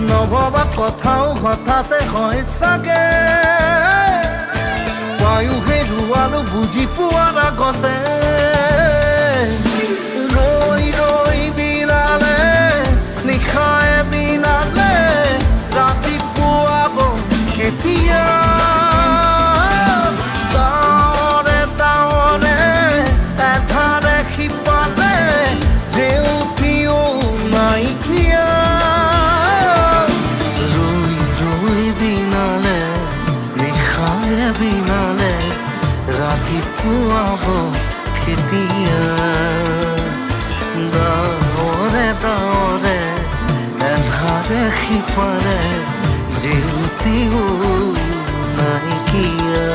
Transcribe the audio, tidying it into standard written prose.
নভবা কথাও হঠাতে হয় চাগে পায়ো হেৰুৱালো বুজি পোৱাৰ আগতে ৰৈ ৰৈ বিনালে নিশায়ে বিনালে ৰাতিপুৱাব কেতিয়া ডাৱৰে ডাৱৰে এধাৰে শিপালে জেউতিও নাইকিয়া বিনালে ৰাতিপুৱাব কেতিয়া ডাৱৰে ডাৱৰে এধাৰে শিপাৰে জেউতিও নাইকিয়া